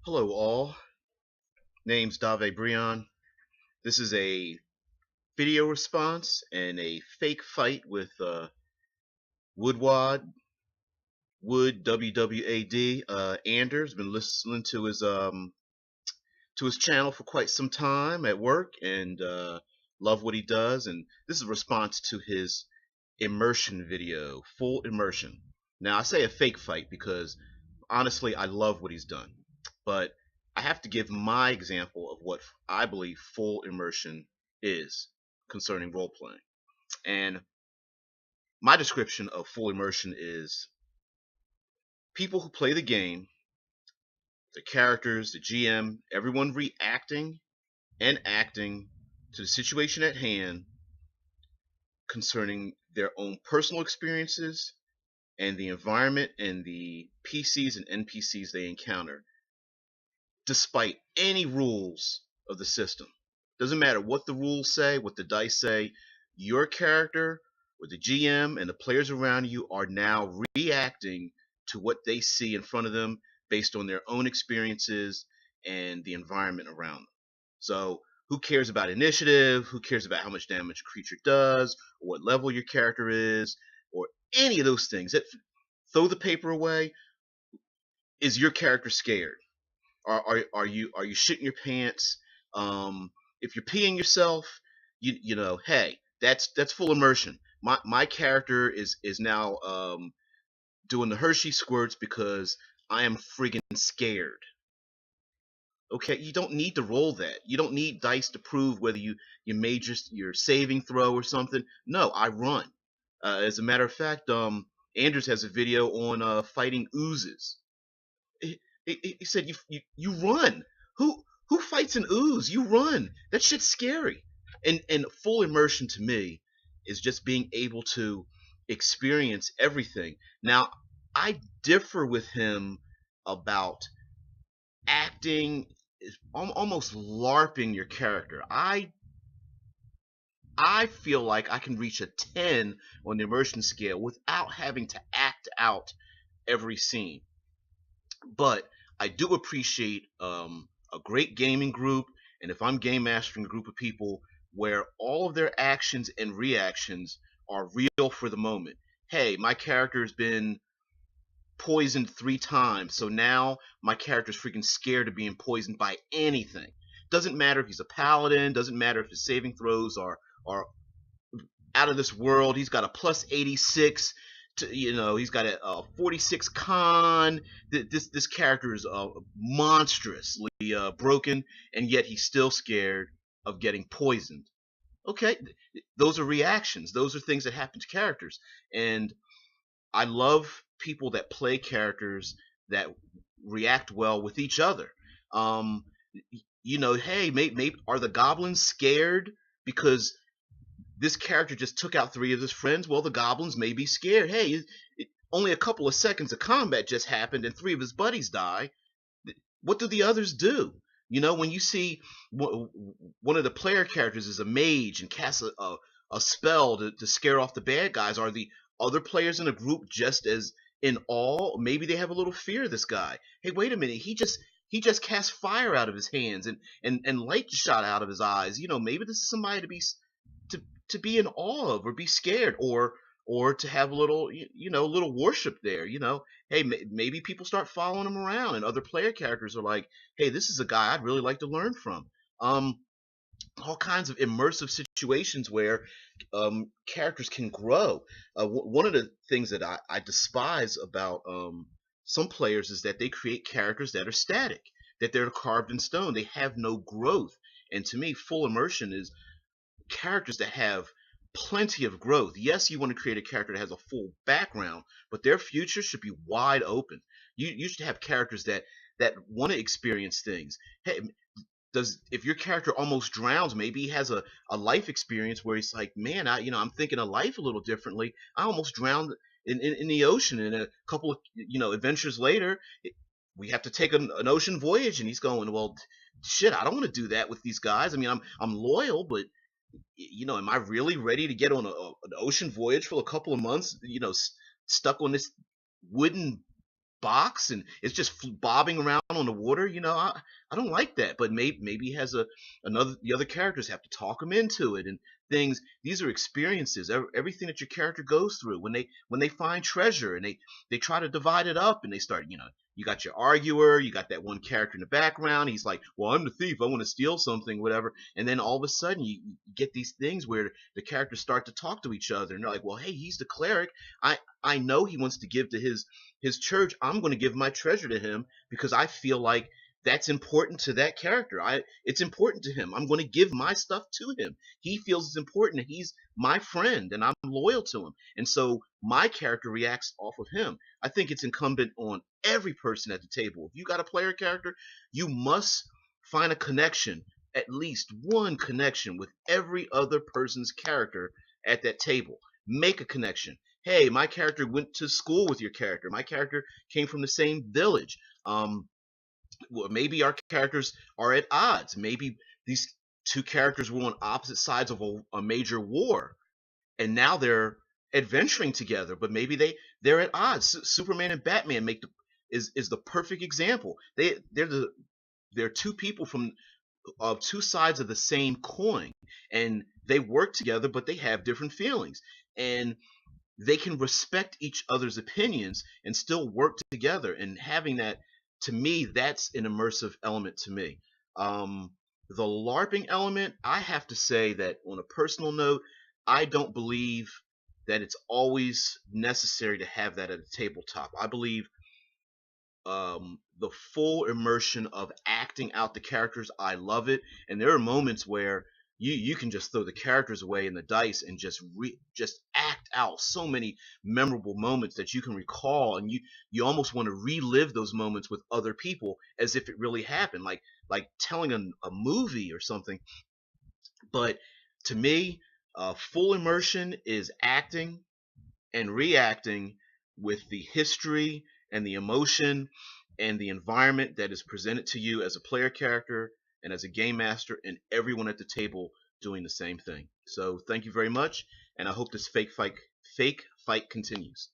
Hello all, name's Dave Brion. This is a video response and a fake fight with woodwwad, wood WWAD. Anders been listening to his channel for quite some time at work and love what he does. And this is a response to his immersion video, full immersion. Now I say a fake fight because honestly I love what he's done, but I have to give my example of what I believe full immersion is concerning role playing. And my description of full immersion is people who play the game, the characters, the GM, everyone reacting and acting to the situation at hand concerning their own personal experiences and the environment and the PCs and NPCs they encounter, despite any rules of the system. Doesn't matter what the rules say, what the dice say, your character or the GM and the players around you are now reacting to what they see in front of them based on their own experiences and the environment around them. So who cares about initiative? Who cares about how much damage a creature does, or what level your character is, or any of those things? Throw the paper away. Is your character scared? Are you shitting your pants? If you're peeing yourself, hey, that's full immersion. My character is now doing the Hershey squirts because I am friggin' scared. Okay, you don't need to roll that. You don't need dice to prove whether you made your saving throw or something. No, I run. As a matter of fact, Andrews has a video on fighting oozes. He said you run. Who fights an ooze? You run. That shit's scary. And full immersion to me is just being able to experience everything. Now, I differ with him about acting, almost LARPing your character. I feel like I can reach a 10 on the immersion scale without having to act out every scene. But I do appreciate a great gaming group, and if I'm game mastering a group of people where all of their actions and reactions are real for the moment. Hey, my character's been poisoned 3 times, so now my character's freaking scared of being poisoned by anything. Doesn't matter if he's a paladin, doesn't matter if his saving throws are out of this world. He's got a plus 86 he's got a 46 con. This character is monstrously broken, and yet he's still scared of getting poisoned. Okay, those are reactions. Those are things that happen to characters, and I love people that play characters that react well with each other. Um, hey, maybe are the goblins scared because this character just took out 3 of his friends? Well, the goblins may be scared. Hey, only a couple of seconds of combat just happened and 3 of his buddies die. What do the others do? When you see one of the player characters is a mage and casts a spell to scare off the bad guys, are the other players in a group just as in awe? Maybe they have a little fear of this guy. Hey, wait a minute, he just cast fire out of his hands and light shot out of his eyes. Maybe this is somebody to be in awe of, or be scared, or to have a little little worship there. Hey, maybe people start following him around, and other player characters are like, hey, this is a guy I'd really like to learn from. All kinds of immersive situations where characters can grow. One of the things that I despise about some players is that they create characters that are static, that they're carved in stone. They have no growth. And to me, full immersion is characters that have plenty of growth. Yes, you want to create a character that has a full background, but their future should be wide open. You should have characters that want to experience things. Hey, if your character almost drowns, maybe he has a life experience where he's like, man, I'm thinking of life a little differently. I almost drowned in the ocean, and a couple of adventures later, we have to take an ocean voyage, and he's going, well, shit, I don't want to do that with these guys. I mean, I'm loyal, but am I really ready to get on an ocean voyage for a couple of months, stuck on this wooden box and it's just bobbing around on the water. I don't like that. But maybe he has the other characters have to talk him into it and things. These are experiences. Everything that your character goes through when they find treasure and they try to divide it up and they start. You got your arguer, you got that one character in the background. He's like, well, I'm the thief. I want to steal something, whatever. And then all of a sudden you get these things where the characters start to talk to each other and they're like, well, hey, he's the cleric. I know he wants to give to his church. I'm going to give my treasure to him because I feel like that's important to that character. It's important to him. I'm going to give my stuff to him. He feels it's important and he's my friend and I'm loyal to him. And so my character reacts off of him. I think it's incumbent on every person at the table. If you got a player character, you must find a connection, at least one connection with every other person's character at that table. Make a connection. Hey, my character went to school with your character. My character came from the same village. Well, maybe our characters are at odds. Maybe these two characters were on opposite sides of a major war, and now they're adventuring together. But maybe they're at odds. Superman and Batman is the perfect example. They're two people from two sides of the same coin, and they work together, but they have different feelings, and they can respect each other's opinions and still work together. And having that, to me, that's an immersive element to me. The LARPing element, I have to say that on a personal note, I don't believe that it's always necessary to have that at a tabletop. I believe the full immersion of acting out the characters, I love it. And there are moments where you can just throw the characters away in the dice and just act out so many memorable moments that you can recall, and you almost want to relive those moments with other people as if it really happened, like telling a movie or something. But to me, full immersion is acting and reacting with the history and the emotion and the environment that is presented to you as a player character and as a game master, and everyone at the table doing the same thing. So thank you very much, and I hope this fake fight continues.